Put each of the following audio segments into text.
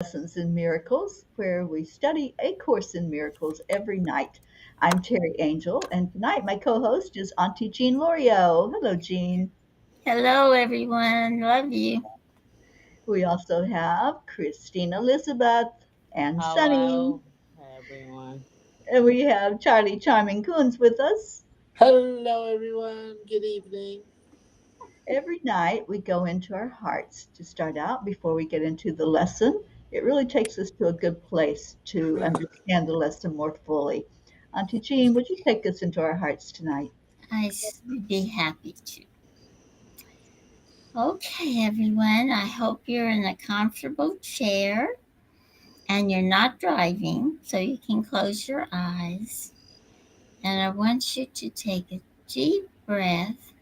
Lessons in Miracles, where we study A Course in Miracles every night. I'm Terry Angel, and tonight my co host is Auntie Jean Lorio. Hello, Jean. Hello, everyone. Love you. We also have Christine Elizabeth and Sunny, Hello, everyone. and we have Charlie Charming Coons with us. Hello, everyone. Good evening. Every night we go into our hearts to start out before we get into the lesson. It really takes us to a good place to understand the lesson more fully. Auntie Jean, would you take us into our hearts tonight? Would be happy to. Okay, everyone. I hope you're in a comfortable chair and you're not driving, so you can close your eyes. And I want you to take a deep breath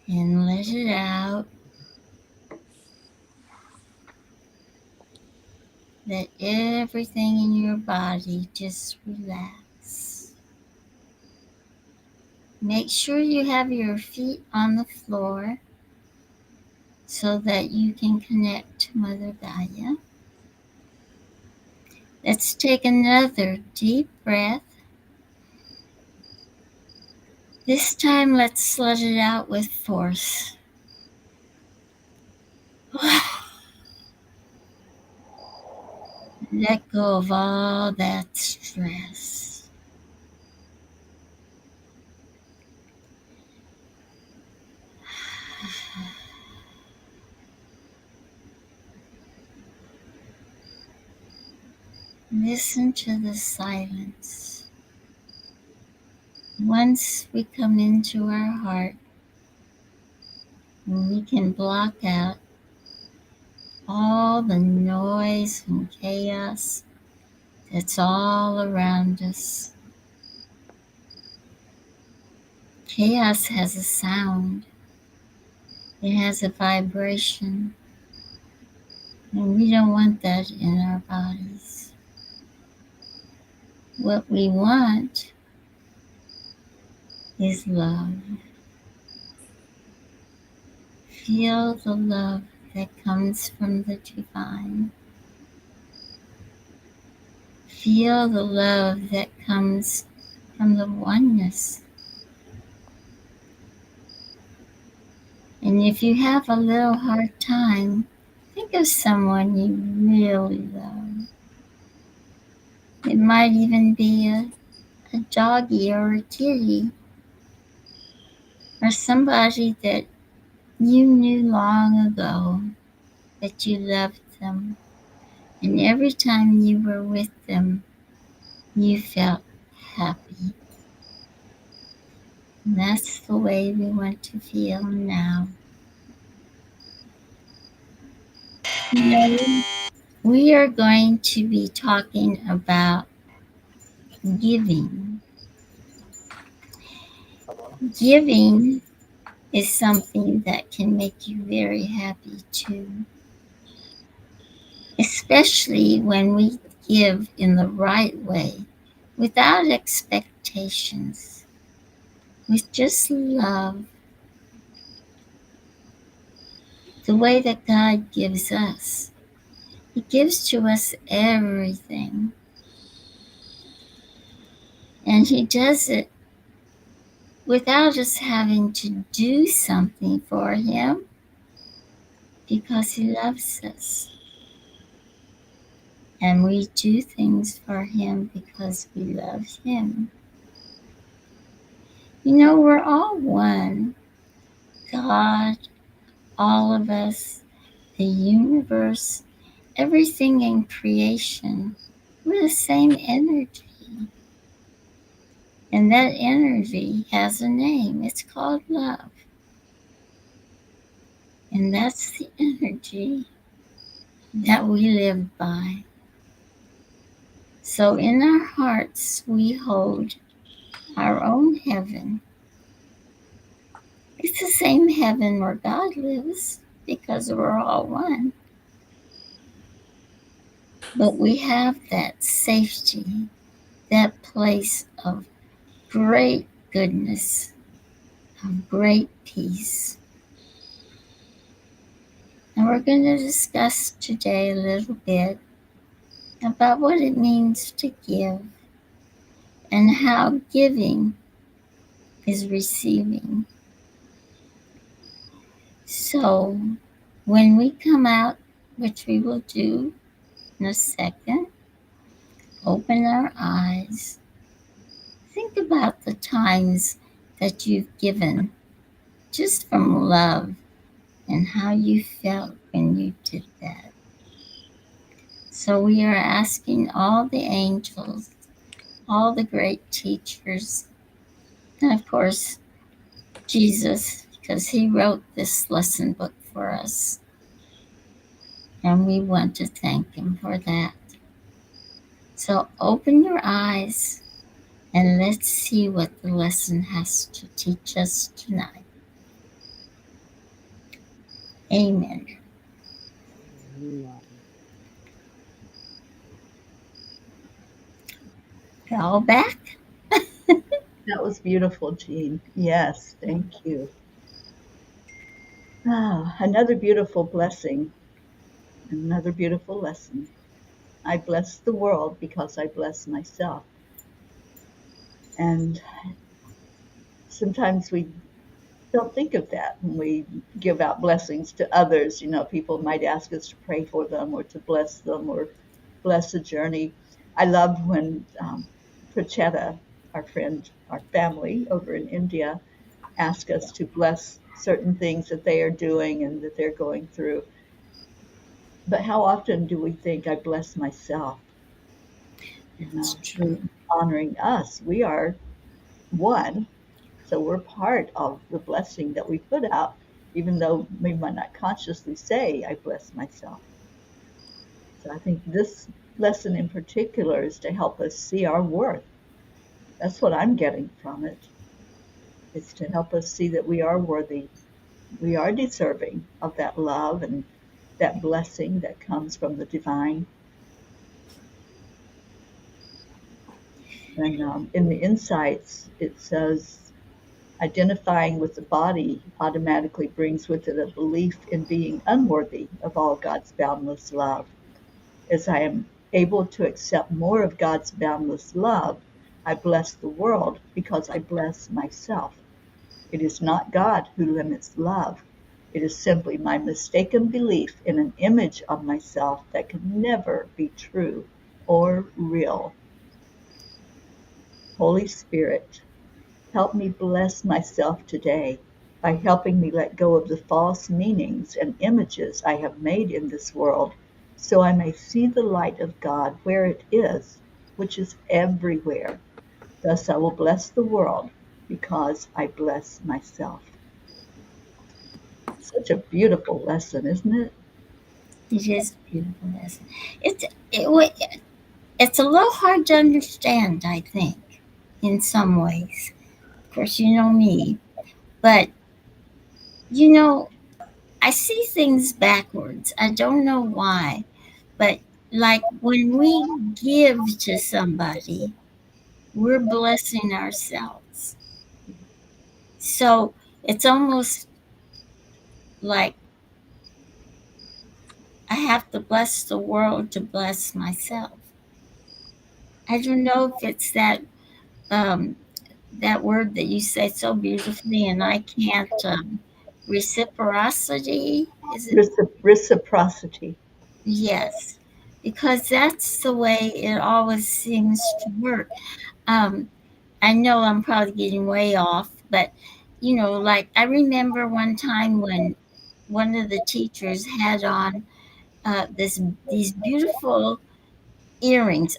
and let it out. Let everything in your body just relax. Make sure you have your feet on the floor so that you can connect to Mother Gaia. Let's take another deep breath. This time, let's let it out with force. Let go of all that stress. Listen to the silence. Once we come into our heart, we can block out all the noise and chaos that's all around us. Chaos has a sound, it has a vibration, and we don't want that in our bodies. What we want is love. Feel the love that comes from the divine. Feel the love that comes from the oneness. And if you have a little hard time, think of someone you really love. It might even be a doggy or a kitty, or somebody that you knew long ago that you loved them. And every time you were with them, you felt happy. And that's the way we want to feel now. You know, we are going to be talking about giving. Giving is something that can make you very happy too, especially when we give in the right way, without expectations, with just love, the way that God gives us. He gives to us everything, and He does it without us having to do something for Him because He loves us. And we do things for Him because we love Him. You know, we're all one. God, all of us, the universe, everything in creation. We're the same energy. And that energy has a name. It's called love. And that's the energy that we live by. So in our hearts, we hold our own heaven. It's the same heaven where God lives because we're all one. But we have that safety, that place of great goodness, of great peace. And we're going to discuss today a little bit about what it means to give and how giving is receiving. So, when we come out, which we will do in a second, open our eyes. Think about the times that you've given just from love and how you felt when you did that. So, we are asking all the angels, all the great teachers, and of course, Jesus, because he wrote this lesson book for us. And we want to thank him for that. So open your eyes and let's see what the lesson has to teach us tonight. Amen. Y'all back? That was beautiful, Jean. Yes, thank you. Ah, another beautiful blessing, another beautiful lesson. I bless the world because I bless myself. And sometimes we don't think of that when we give out blessings to others. You know, people might ask us to pray for them or to bless them or bless a journey. I loved when Prachetta, our friend, our family over in India, asked us to bless certain things that they are doing and that they're going through. But how often do we think I bless myself? You It's know, true. honoring us. We are one, so we're part of the blessing that we put out, even though we might not consciously say, I bless myself. So I think this lesson in particular is to help us see our worth. That's what I'm getting from it. It's to help us see that we are worthy. We are deserving of that love and that blessing that comes from the divine. And in the insights, it says identifying with the body automatically brings with it a belief in being unworthy of all God's boundless love. As I am able to accept more of God's boundless love, I bless the world because I bless myself. It is not God who limits love. It is simply my mistaken belief in an image of myself that can never be true or real. Holy Spirit, help me bless myself today by helping me let go of the false meanings and images I have made in this world so I may see the light of God where it is, which is everywhere. Thus I will bless the world because I bless myself. Such a beautiful lesson, isn't it? It is a beautiful lesson. It's it's a little hard to understand, I think, in some ways. Of course, you know me, but you know, I see things backwards. I don't know why, but like when we give to somebody, we're blessing ourselves. So it's almost like I have to bless the world to bless myself. I don't know if it's um, that word that you say so beautifully, and I can't. Reciprocity, is it? Reciprocity. Yes, because that's the way it always seems to work. Um, I know I'm probably getting way off, but like I remember one time when one of the teachers had on this these beautiful earrings.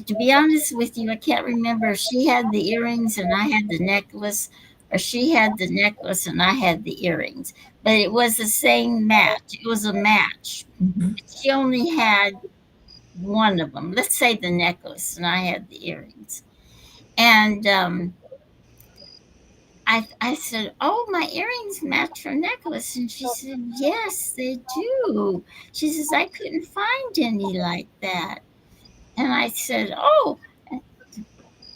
To be honest with you, I can't remember if she had the earrings and I had the necklace, or she had the necklace and I had the earrings. But it was the same match. It was a match. Mhm. She only had one of them. Let's say the necklace, and I had the earrings. And I said, "Oh, my earrings match her necklace." And she said, "Yes, they do." She says, "I couldn't find any like that." And I said, "Oh,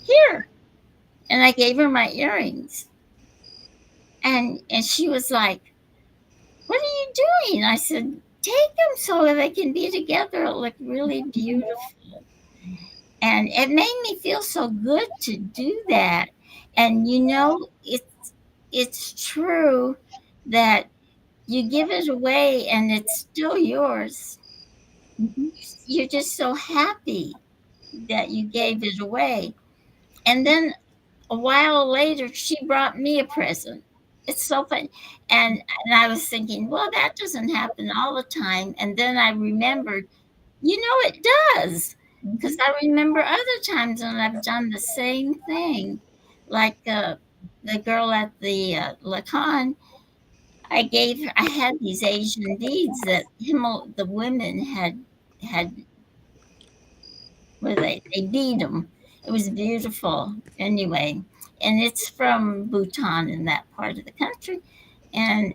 here." And I gave her my earrings. And she was like, what are you doing? I said, take them so that they can be together. It looked really beautiful. And it made me feel so good to do that. And it's true that you give it away and it's still yours. Mhm. You're just so happy that you gave it away. And then a while later, she brought me a present. It's so funny. And I was thinking, well, that doesn't happen all the time. And then I remembered, it does. Because Mhm. I remember other times when I've done the same thing. Like the girl at the Lacan, I had these Asian beads that the women had where they beat them. It was beautiful anyway, and it's from Bhutan in that part of the country, and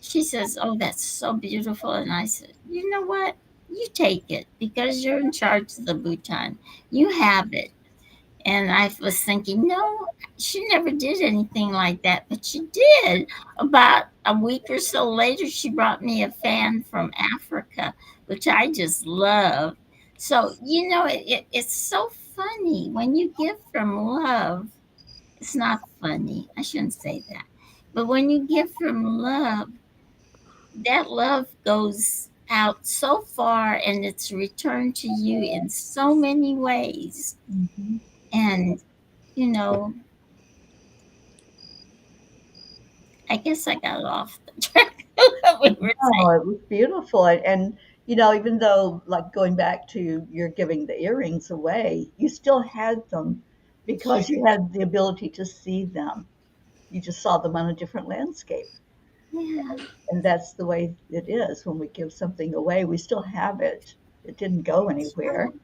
she says, "Oh, that's so beautiful," and I said, "You know what? You take it because you're in charge of the Bhutan. You have it." And I was thinking, no, she never did anything like that, but she did. About a week or so later, she brought me a fan from Africa, which I just love. So, it's so funny when you give from love. It's not funny. I shouldn't say that. But when you give from love, that love goes out so far and it's returned to you in so many ways. Mhm. And, you know, I guess I got off the track of what we were Oh, saying. it was beautiful. And, even though, like, going back to you're giving the earrings away, you still had them because you had the ability to see them. You just saw them on a different landscape. Yeah. And that's the way it is when we give something away. We still have it. It didn't go That's anywhere. right.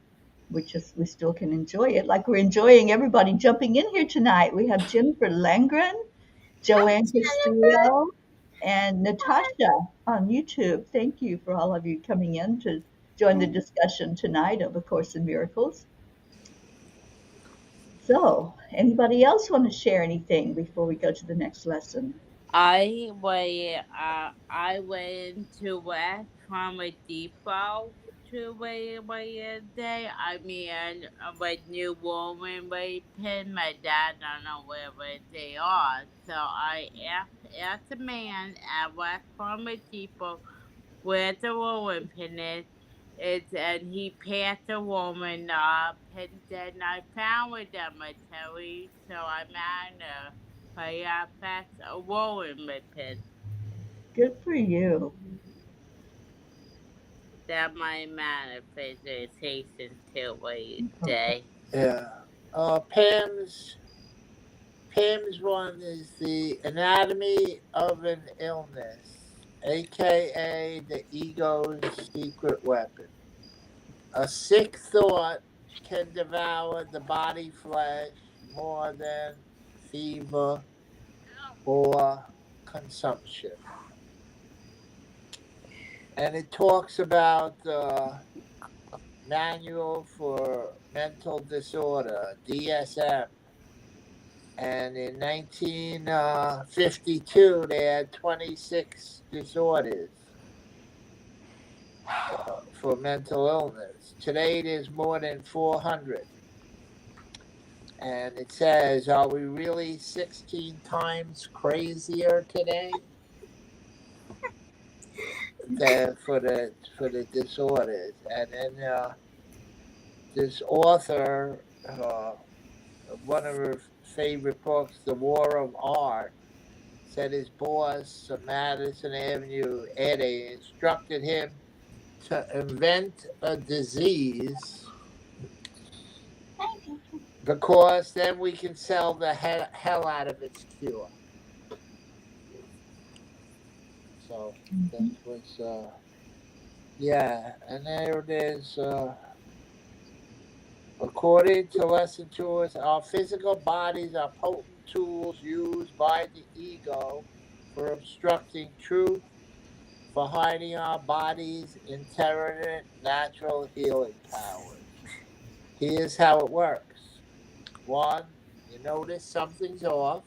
We still can enjoy it. Like we're enjoying everybody jumping in here tonight. We have Jennifer Langren, Hi, Joanne Jennifer. Castillo, and Natasha on YouTube. Thank you for all of you coming in to join the discussion tonight of A Course in Miracles. So, anybody else want to share anything before we go to the next lesson? I went to West from a depot to way a day. I mean, when new woman way pin my dad don't know where they are. So I asked the man at West from a depot where the woman pin is. And he passed the woman up, and then I found with them a Teri, so I managed I passed a woman pin. Good for you. That my manifestation till a Okay. day. Yeah. Pam's one is the anatomy of an illness, aka the ego's secret weapon. A sick thought can devour the body flesh more than fever or consumption. And it talks about the Manual for Mental Disorder, DSM. And in 1952, they had 26 disorders for mental illness. Today, there's more than 400. And it says, are we really 16 times crazier today than for the disorders? And then this author, one of her favorite books, The War of Art, said his boss, Madison Avenue Eddie, instructed him to invent a disease because then we can sell the hell out of its cure. So that Mhm. was, yeah, and there it is. According to lesson two, our physical bodies are potent tools used by the ego for obstructing truth, for hiding our bodies' inherent natural healing powers. Here's how it works. One, you notice something's off.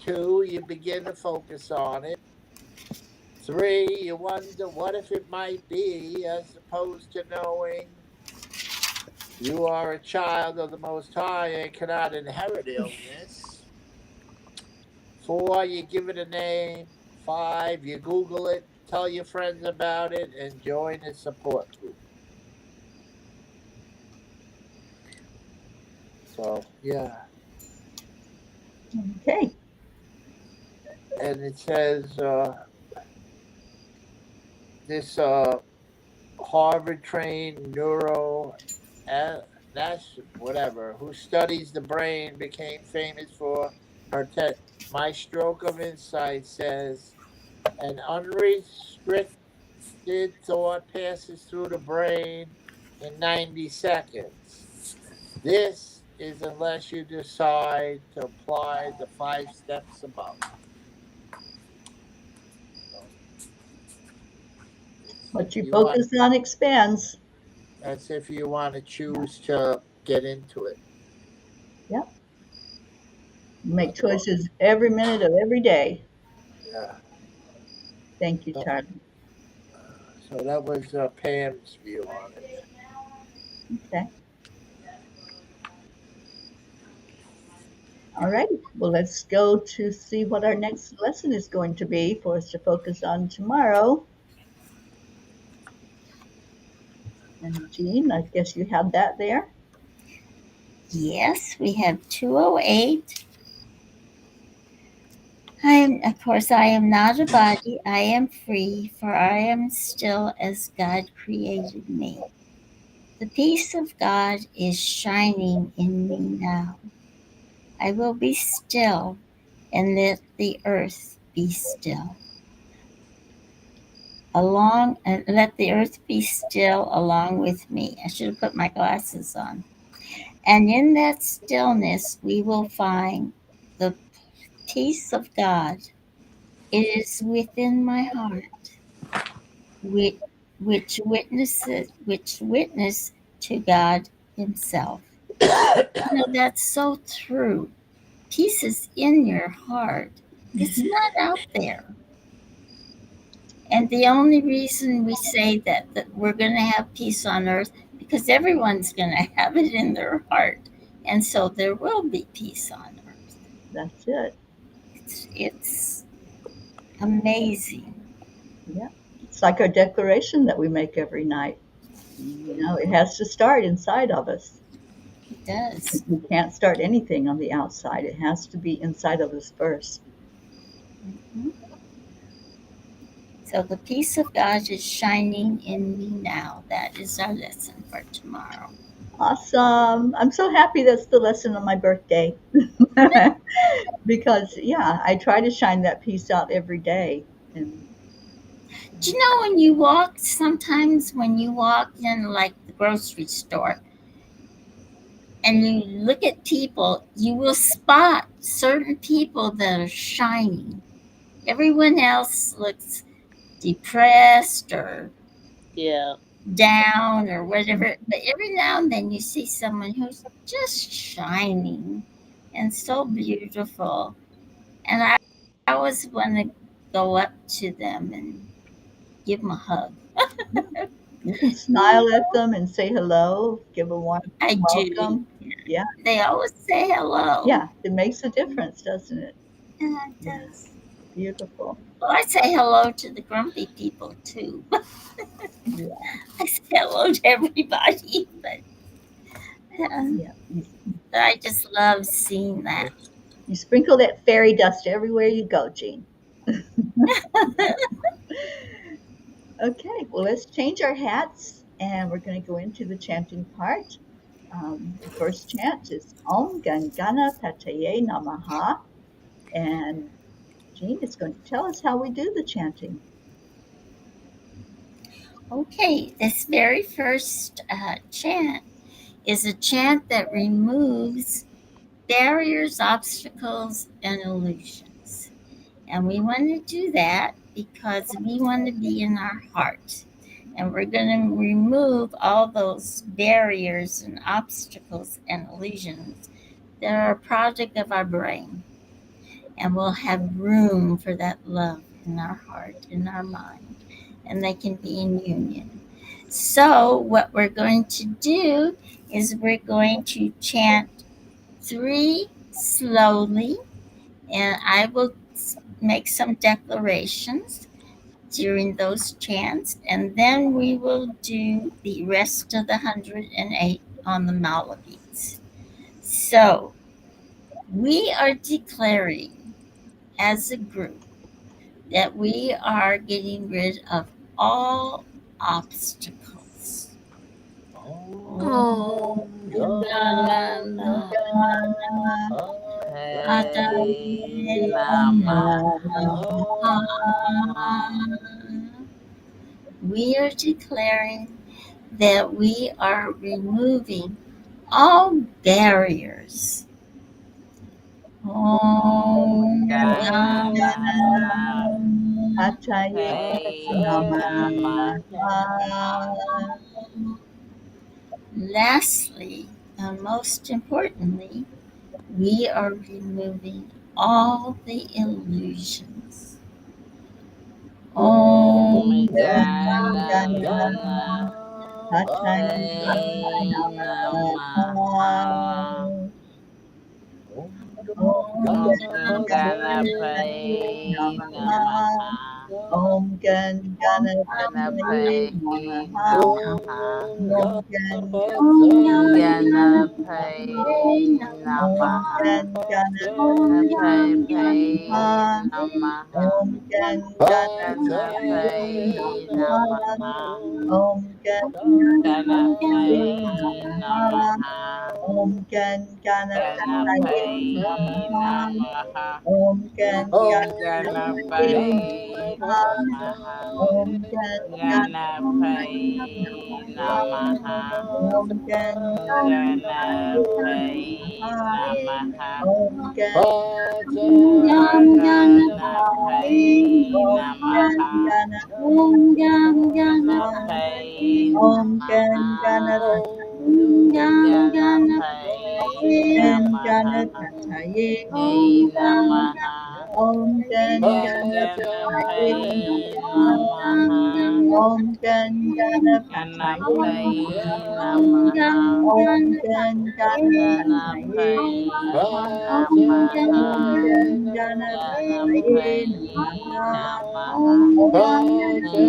Two, you begin to focus on it. 3, you wonder what if it might be, as opposed to knowing you are a child of the Most High and cannot inherit illness. 4, you give it a name. 5, you Google it, tell your friends about it, and join a support group. So, yeah. Okay. And it says this Harvard trained whatever, who studies the brain, became famous for her My Stroke of Insight says an unrestricted thought passes through the brain in 90 seconds. This is unless you decide to apply the 5 steps above. What you You want, focus on expands. that's if you want to choose to get into it. Yep. Make Otherwise, choices every minute of every day. yeah. Thank you, So, Charlie. so that was Pam's view on it. Okay. All right. Well, let's go to see what our next lesson is going to be for us to focus on tomorrow. And Jean, I guess you have that there. Yes, we have 208. I am not a body, I am free, for I am still as God created me. The peace of God is shining in me now. I will be still and let the earth be still. Let the earth be still along with me. I should have put my glasses on. And in that stillness, we will find the peace of God. It is within my heart, which, which witness to God Himself. That's so true. Peace is in your heart. It's not out there. And the only reason we say that we're going to have peace on earth, because everyone's going to have it in their heart. And so there will be peace on earth. That's it. It's amazing. Yeah. It's like our declaration that we make every night. It has to start inside of us. It does. We can't start anything on the outside. It has to be inside of us first. Mhm. So the peace of God is shining in me now. That is our lesson for tomorrow. Awesome. I'm so happy that's the lesson on my birthday. Because, yeah, I try to shine that peace out every day. And Do you know when you walk, sometimes when you walk in like the grocery store and you look at people, you will spot certain people that are shining. Everyone else looks depressed or Yeah. down or whatever. But every now and then you see someone who's just shining and so beautiful. And I always want to go up to them and give them a hug. you can smile at them and say hello, give a warm I do. welcome. Yeah, They always say hello. yeah, it makes a difference, doesn't it? Yeah, it Yeah, does. beautiful. Well, I say hello to the grumpy people too. Yeah, I say hello to everybody, but yeah. I just love seeing that. You sprinkle that fairy dust everywhere you go, Jean. Okay, well, let's change our hats and we're going to go into the chanting part. The first chant is Om Gam Ganapataye Namaha, and Jean is going to tell us how we do the chanting. Okay, this very first chant is a chant that removes barriers, obstacles, and illusions. And we want to do that because we want to be in our heart. And we're going to remove all those barriers and obstacles and illusions that are a project of our brain. And we'll have room for that love in our heart, in our mind, and they can be in union. So, what we're going to do is we're going to chant three slowly, and I will make some declarations during those chants, and then we will do the rest of the 108 on the mala beats. So, we are declaring as a group that we are getting rid of all obstacles. Om Om Ganapataye Ganapataye Namaha. We are declaring that we are removing all barriers. Om Om Pataye Ganapataye Namaha. Namaha. Lastly, and most importantly, we are removing all the illusions. Om Om Ganapataye Namaha. Om Ganapataye Namaha. Om Gan Ganapataye Ganapataye Namaha. Namaha. Om Gan Ganapataye Om Namaha. Gan Ganapataye Ganapataye Namaha. Namaha. Om Gan Ganapataye Ganapataye Namaha. Namaha. Om Gan Ganapataye Ganapataye Namaha. Namaha. Om Gan Ganapataye Ganapataye Namaha. Namaha. Om Gan Om Ganapataye Ganapataye Namaha. Namaha. Om Gan Ganapataye Namaha. Om Gan Ganapataye Namaha. Om Gan Ganapataye Om Gan Namaha. Ganapataye Om Gan Namaha. Om Ganapataye Gan Namaha. Ganapataye Hey Namaha. Om Gan Ganapataye Ganapataye Namaha. Namaha. Om Gan Ganapataye Ganapataye Namaha. Namaha. Om Gan Ganapataye Ganapataye Namaha. Om Namaha. Gan Ganapataye Ganapataye Namaha. Namaha. Om Gan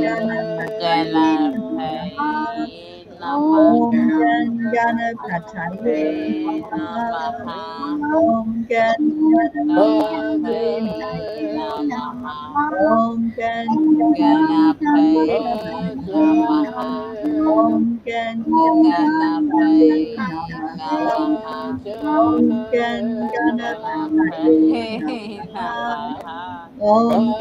Ganapataye Namaha. Ganapataye Om Namaha. Gan Ganapataye Ganapataye Namaha. Namaha. Om Gan Ganapataye Ganapataye Namaha. Namaha. Om Gan Ganapataye Namaha. Om Gan Ganapataye Namaha. Namaha. Om Gan Ganapataye Namaha. Namaha. Om Gan Ganapataye Namaha. Namaha. Om Gan Ganapataye Namaha. Namaha. Om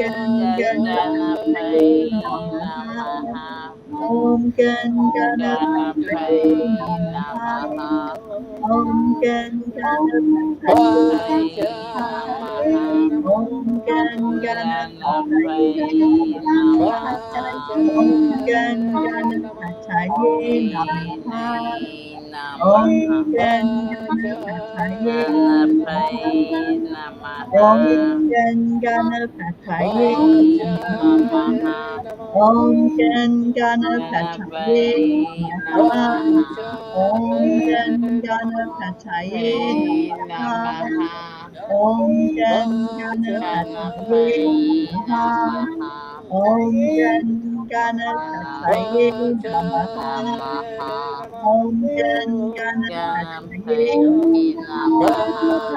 Gan Ganapataye Namaha. Namaha. Om Gan Ganapataye Namaha. Namaha. Om Gan Namaha. Namaha. Om Namaha. Gan Namaha. Ganapataye Om Namaha. Gan Ganapataye Hey Namaha. Namaha. Om Gan Ganapataye Ganapataye Namaha. Namaha. Om Gan Ganapataye Hey Namaha. Namaha. Om Gan Ganapataye Ganapataye Namaha. Namaha. Om Gan Ganapataye Namaha. Namaha. Om Gan Ganapataye Ganapataye Namaha. Namaha. Om Gan Ganapataye Namaha.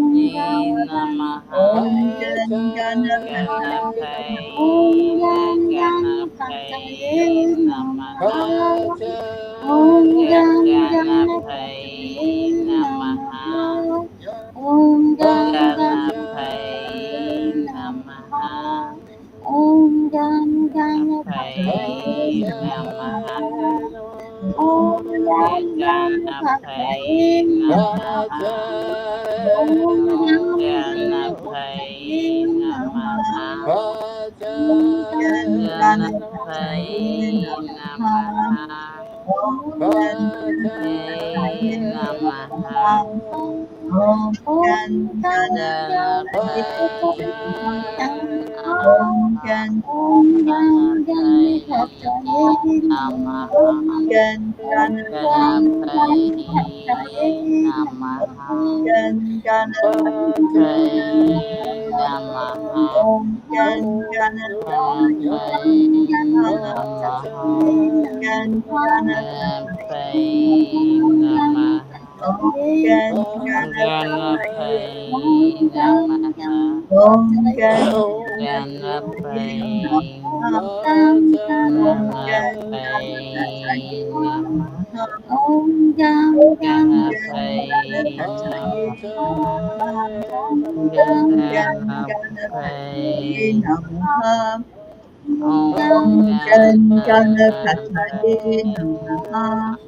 Ganapataye Namaha. Om Gan Ganapataye Ganapataye Namaha. Ganapataye Namaha. Om Gam Ganapataye Ganapataye Namaha. Namaha. Om Gam Ganapataye Ganapataye Namaha. Namaha. Om Gam Ganapataye Ganapataye Namaha. Namaha. Om Gam Ganapataye Ganapataye Namaha. Namaha. Om Gam Gan Ganapataye Ganapataye Ganapataye Namaha. Namaha. Namaha. Om Ganapataye Ganapataye Namaha. Namaha. Om Gan Om Ganapataye Ganapataye Om Namaha. Gan Ganapataye Namaha. Om Gan Ganapataye Om Namaha. Gan Ganapataye Ganapataye Namaha. Om Gan Ganapataye Ganapataye Namaha. Om Gan Ganapataye Ganapataye Namaha. Om Gan Ganapataye Ganapataye Namaha. Om Gan Ganapataye Namaha Om Gan Ganapataye Ganapataye Namaha Namaha. Om Gam Om Gam Gan Ganapataye Ganapataye Namaha. Namaha Om Om Gam Gan Ganapataye Ganapataye Namaha Om Om Gan Ganapataye Ganapataye Namaha Namaha.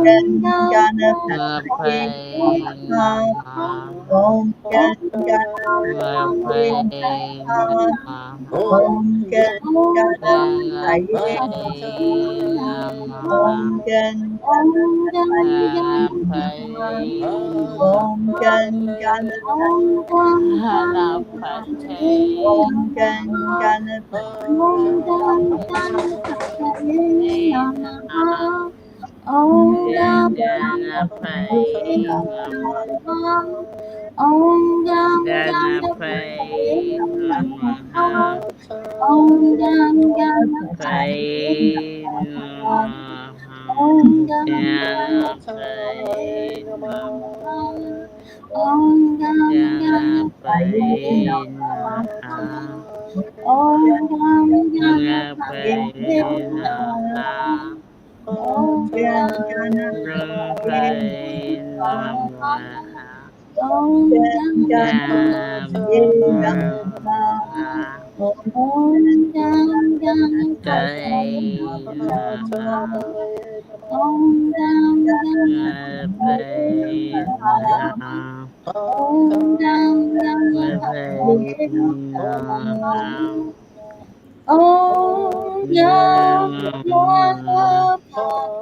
Gan Ganapataye Ganapataye Om Namaha. Gan Ganapataye Ganapataye Namaha Namaha. Om Gan Ganapataye Ganapataye Namaha Namaha. Om Gan Ganapataye Ganapataye Om Namaha. Gan Ganapataye Namaha Ganapataye Om Gan Ganapataye Namaha Ganapataye Om Gan Ganapataye Namaha. Ganapataye Namaha. Om Gam Ganapataye Namaha. Om Gam Ganapataye Ganapataye Namaha. Om Gam Ganapataye Namaha. Om Gam Ganapataye Namaha. Om Gam Ganapataye Namaha. Om Ganapataye Namaha. Om Ganapataye Namaha. Om Gam Ganapataye Namaha. Om Gam Ganapataye Ganapataye Namaha. Om Gam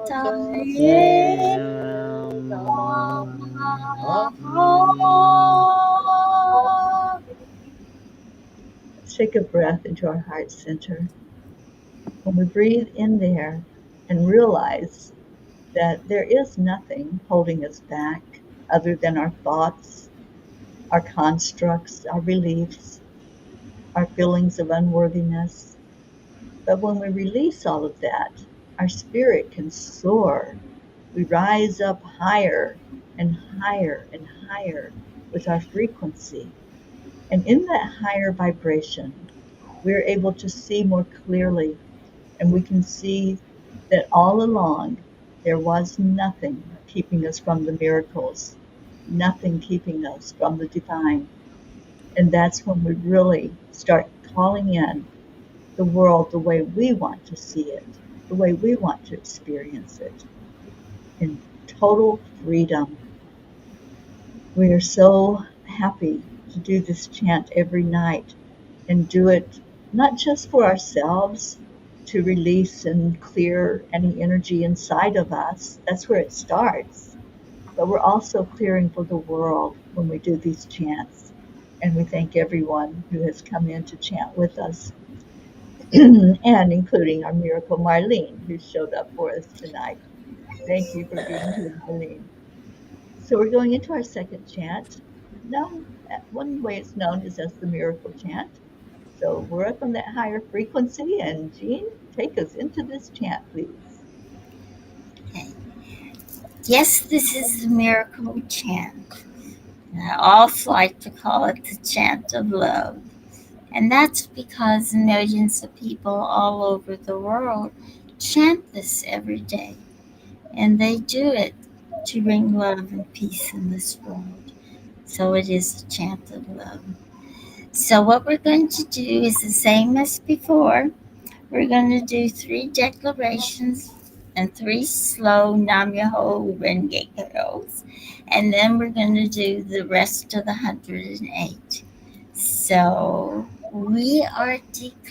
Ganapataye Namaha. Let's take a breath into our heart center. When we breathe in there and realize that there is nothing holding us back other than our thoughts, our constructs, our beliefs, our feelings of unworthiness. But when we release all of that, our spirit can soar. We rise up higher and higher and higher with our frequency. And in that higher vibration, we're able to see more clearly, and we can see that all along there was nothing keeping us from the miracles, nothing keeping us from the divine. And that's when we really start calling in the world the way we want to see it, the way we want to experience it, in total freedom. We are so happy to do this chant every night and do it not just for ourselves to release and clear any energy inside of us. That's where it starts. But we're also clearing for the world when we do these chants. And we thank everyone who has come in to chant with us, and including our miracle Marlene, who showed up for us tonight. Thank you for being here, Marlene. So we're going into our second chant. Known, one way it's known is as the miracle chant. So we're up on that higher frequency, and Jean, take us into this chant, please. Yes, this is the miracle chant. I also like to call it the chant of love. And that's because millions of people all over the world chant this every day. And they do it to bring love and peace in this world. So it is a chant of love. So what we're going to do is the same as before. We're going to do 3 declarations and 3 slow Nam Myoho Renge Kyos. And then we're going to do the rest of the 108. So we are declaring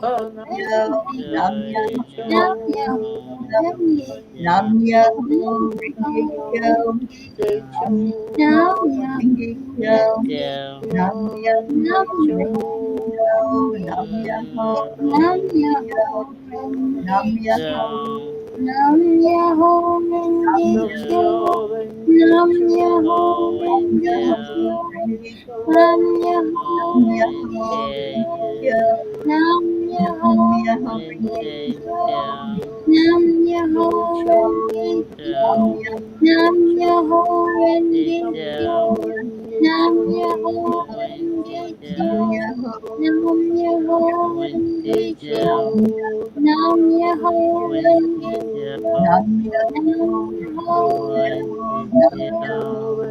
Yo, Nam Nam Myoho Renge Myoho Kyo, Nam Myoho Renge Kyo, Nam Myoho Renge Kyo, Nam Myoho Renge Kyo, Nam Myoho Renge Kyo, Nam Myoho Nam Myoho Renge Kyo. Nam Myoho Renge Kyo. Renge Kyo, Nam Myoho Nam Renge Myoho Kyo. Renge Kyo, Nam Nam Myoho Myoho Renge Renge Kyo. Kyo, Nam Myoho Renge Kyo. Nam Nam Myoho Myoho Renge Kyo. Nam Myoho Renge Kyo. Nam Myoho Renge Kyo. Nam Myoho Renge Kyo. Nam Myoho Nam Myoho Renge Renge Kyo, Nam Kyo. Myoho Nam Renge Myoho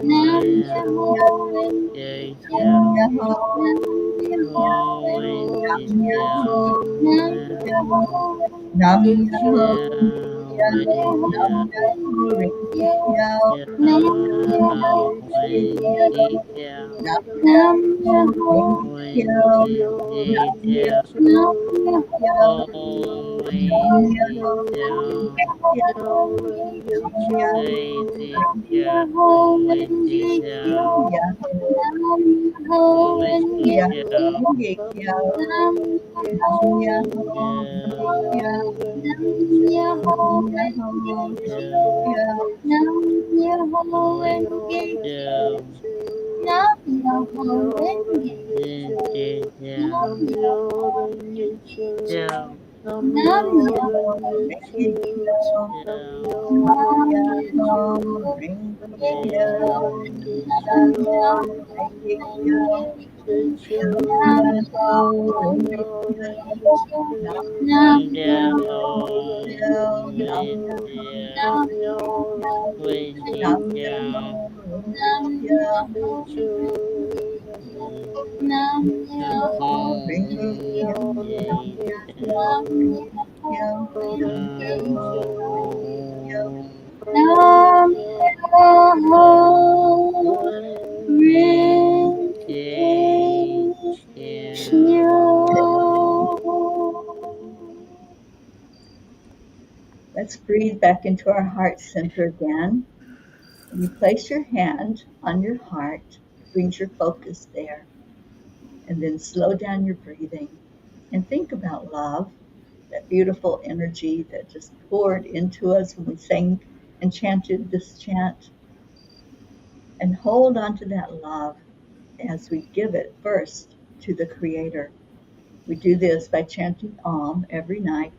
Kyo, Renge Kyo. Nam Myoho Nam Renge Myoho Kyo, Renge Nam Kyo. Myoho Nam Renge Kyo, Myoho Nam Renge Myoho Kyo. Renge Kyo, Nam Myoho Nam Myoho Renge Renge Kyo. Kyo, Nam Nam Myoho Myoho Renge Renge Kyo, Kyo. Nam Nam Myoho Myoho Renge Kyo, Renge Kyo. Nam Myoho Nam Renge Myoho Kyo, Renge Nam Kyo. Myoho Nam Renge Myoho Kyo, Renge Nam Kyo. Myoho Nam Renge Myoho Kyo, Renge Kyo. Nam Myoho Nam Myoho Nam Renge Myoho Kyo. Renge Kyo, Nam Nam Myoho Myoho Renge Renge Kyo. Kyo, Nam Myoho Nam Myoho Renge Kyo. Renge Kyo, Nam Myoho Renge Kyo. Nam Myoho Renge Kyo. Nam Myoho Renge Kyo. Nam Myoho Renge Renge Kyo, Kyo. Nam Nam Myoho Myoho Renge Renge Kyo, Kyo. Nam Nam Myoho Myoho Renge Kyo, Renge Kyo. Nam Nam Myoho Myoho Renge Renge Kyo, Kyo. Nam Nam Myoho Myoho Renge Kyo, Renge Nam Kyo. Myoho Nam Renge Myoho Kyo, Renge Nam Kyo. Myoho Renge Nam Kyo, Myoho Renge Kyo. Nam Myoho Renge Renge Kyo, Kyo. Nam Myoho Nam Renge Myoho Kyo, Nam Renge Myoho Kyo. Renge Kyo, Nam Myoho Renge Kyo. Let's breathe back into our heart center again. When you place your hand on your heart, it brings your focus there. And then slow down your breathing and think about love, that beautiful energy that just poured into us when we sang and chanted this chant. And hold on to that love as we give it first to the Creator. We do this by chanting Om every night,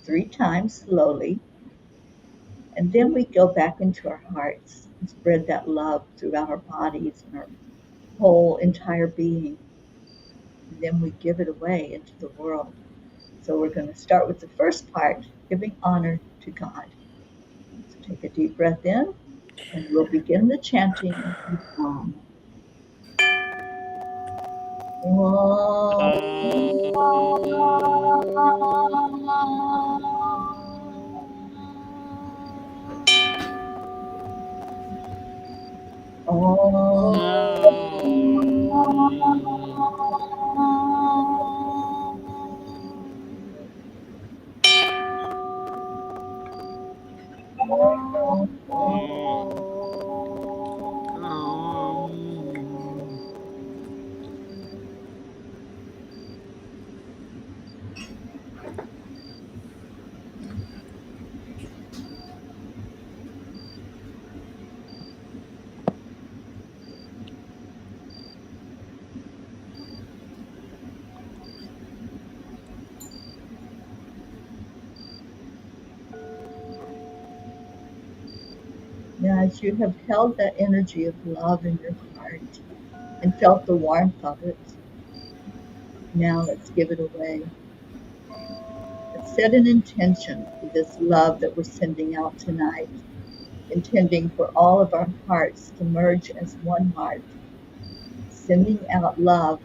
3 times slowly. And then we go back into our hearts and spread that love throughout our bodies and our whole entire being. And then we give it away into the world. So we're going to start with the first part, giving honor to God. So take a deep breath in, and we'll begin the chanting with Om. Now, as you have held that energy of love in your heart and felt the warmth of it, now let's give it away. Let's set an intention for this love that we're sending out tonight, intending for all of our hearts to merge as one heart, sending out love,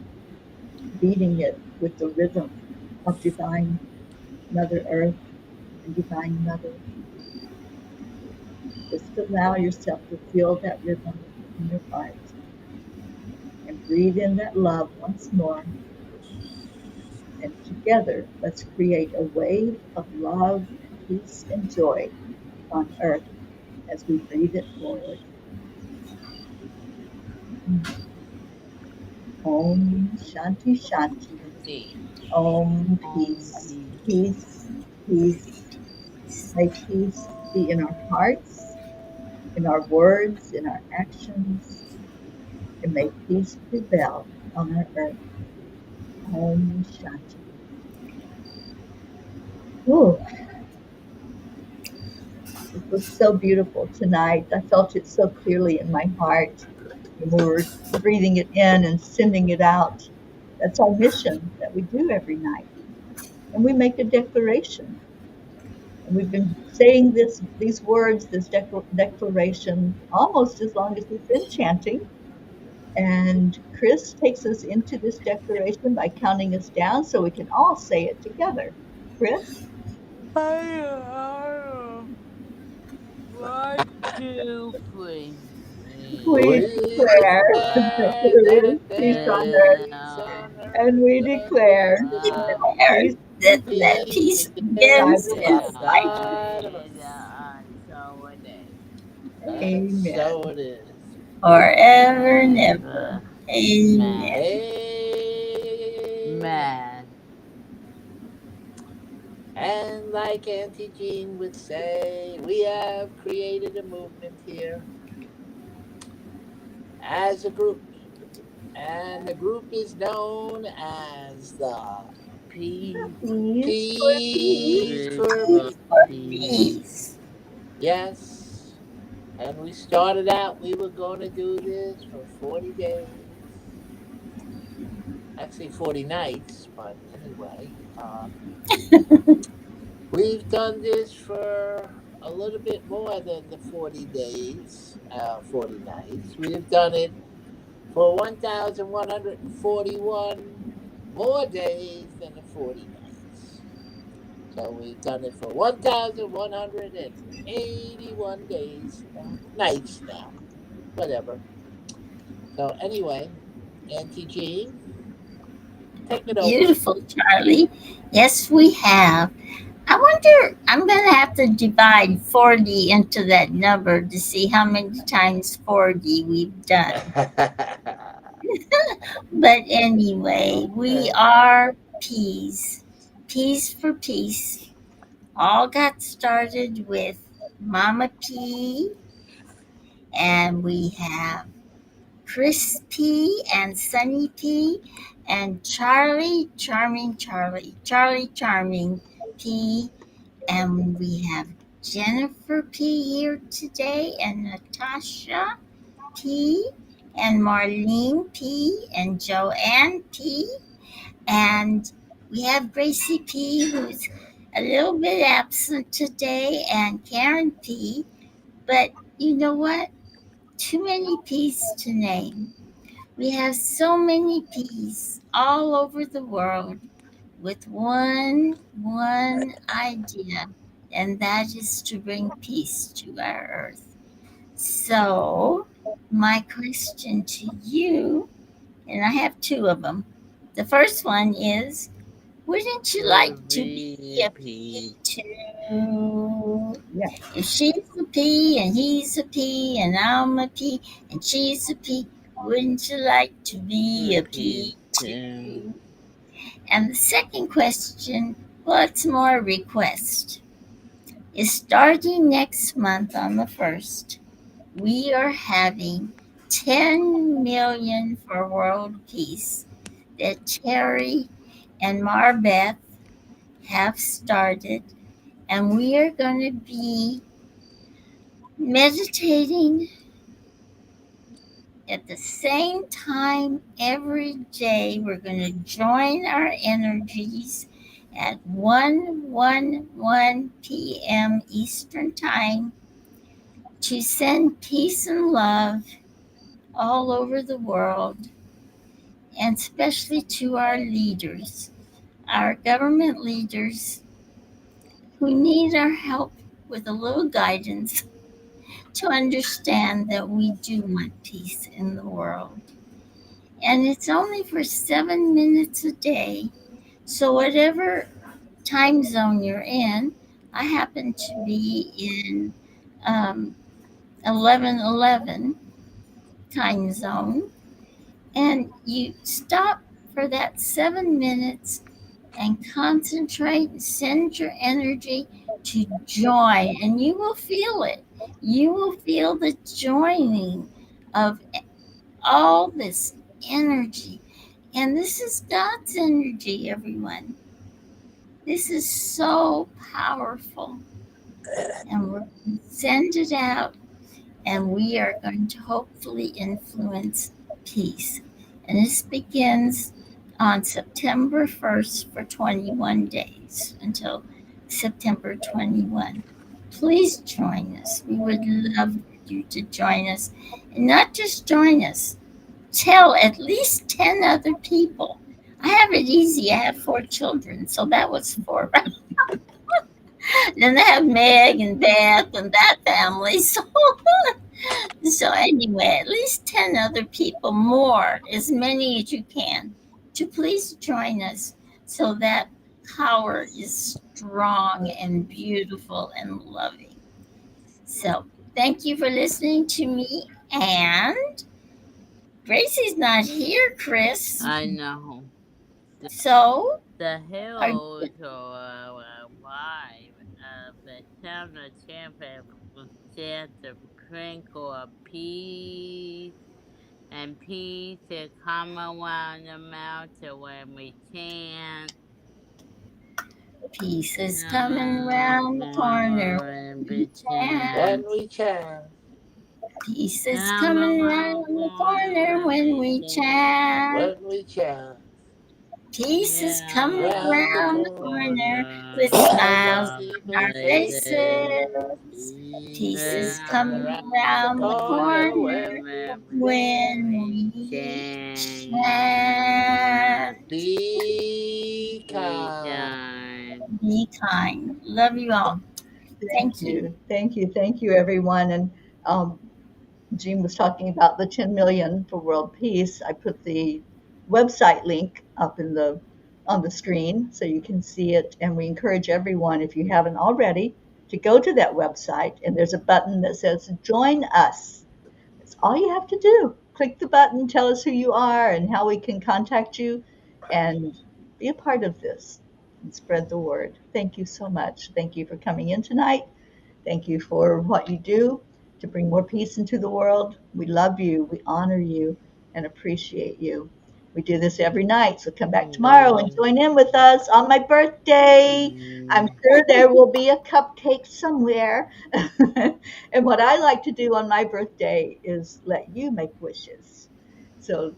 beating it with the rhythm of Divine Mother Earth and Divine Mother. Just allow yourself to feel that rhythm in your heart and breathe in that love once more. And together, let's create a wave of love, peace, and joy on earth as we breathe it forward. Om Shanti Shanti. Om Om peace, peace. peace, peace. May peace be in our hearts, in our words, in our actions, and may peace prevail on our earth. Om Shanti. Ooh, it was so beautiful tonight. I felt it so clearly in my heart when we were breathing it in and sending it out. That's our mission that we do every night. And we make a declaration. And we've been saying these words, this declaration, almost as long as we've been chanting. And Chris takes us into this declaration by counting us down so we can all say it together. Chris? I 1, 2, 3. We We declare that declare there is that peace there on is earth, peace on and earth, we and we declare that declare Declare peace that peace peace inside begins of begins us. inside. inside of us. So it is. And Amen. so it is. Forever and ever. Amen. Man. Amen. Man. And like Auntie Jean would say, we have created a movement here as a group. And the group is known as the Peace for Peace peace. Peace for for Peace for Peace. peace. peace. Yes. And we started out, we were going to do this for 40 days. Actually, 40 nights, but anyway. We've done this for a little bit more than the 40 days, 40 nights. We've done it for 1,141 more days than the 40 nights. So we've done it for 1,181 days, nights now, whatever. So anyway, Auntie Jean, take it over. Beautiful, Charlie. Yes, we have. I wonder, I'm going to have to divide 40 into that number to see how many times 40 we've done. But anyway, we are peas. Peas for peace. All got started with Mama P, and we have Chris P and Sunny P and Charlie, Charlie Charming P, and we have Jennifer P here today, and Natasha P, and Marlene P, and Joanne P, and we have Gracie P, who's a little bit absent today, and Karen P. But you know what? Too many P's to name. We have so many P's all over the world with one idea, and that is to bring peace to our earth. So, my question to you, and I have two of them. The first one is, wouldn't you To like to be be a peace. P too? Yeah. If she's a P and he's a P and I'm a P and she's a P, wouldn't you like to be a Peace P too. too? And the second question, well, it's more a request, is starting next month on the 1st, we are having 10 million for world peace that Terry and Marbeth have started. And we are going to be meditating at the same time every day. We're going to join our energies at 1 p.m. Eastern Time to send peace and love all over the world, and especially to our leaders, our government leaders who need our help with a little guidance to understand that we do want peace in the world. And it's only for 7 minutes a day. So, whatever time zone you're in, I happen to be in 11:11 time zone, and you stop for that 7 minutes and concentrate and send your energy to join, and you will feel it. You will feel the joining of all this energy. And this is God's energy, everyone. This is so powerful. And we're going to send it out, and we are going to hopefully influence peace. And this begins on September 1st for 21 days until September 21. Please join us. We would love you to join us. And not just join us, tell at least 10 other people. I have it easy. I have 4 children, so that was 4. Then I have Meg and Beth and that family. So anyway, at least 10 other people more, as many as you can, to please join us so that power is strong and beautiful and loving. So thank you for listening to me. And Gracie's not here, Chris. I know. So The are hills are alive. The sound of champion chant the sprinkle of peace, and peace is coming around the mountain when we chant. peace is coming round the corner And when we we chant. When chant. we chant, Peace is Come coming around round the the corner corner when when we we chant. chant. when we chant, Peace is Yeah, coming round the round the corner, corner corner with as I smiles of see on our faces. faces. faces. Peace Peace is is coming coming round the round the corner corner when we when We we chant. chant. be We kind. chant. Be kind. Love you all. Thank Thank you. you. Thank you. Thank you, everyone. And um, Jean was talking about the 10 million for world peace. I put the website link up in the on the screen so you can see it. And we encourage everyone, if you haven't already, to go to that website. And there's a button that says "Join Us." That's all you have to do. Click the button, tell us who you are and how we can contact you, and be a part of this and spread the word. Thank you so much. Thank you for coming in tonight. Thank you for what you do to bring more peace into the world. We love you, we honor you, and appreciate you. We do this every night, so come back tomorrow and join in with us on my birthday. I'm sure there will be a cupcake somewhere. And what I like to do on my birthday is let you make wishes. So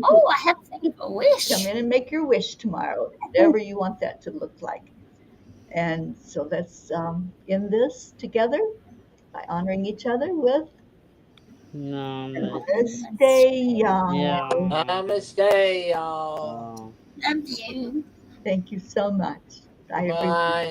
Oh, I have to think of a come wish. in and make your wish tomorrow, whatever you want that to look like. And so let's end this together by honoring each other with Namaste, y'all. Yeah. Namaste, y'all. Oh. Love you. Thank you so much. Bye, everyone. Bye.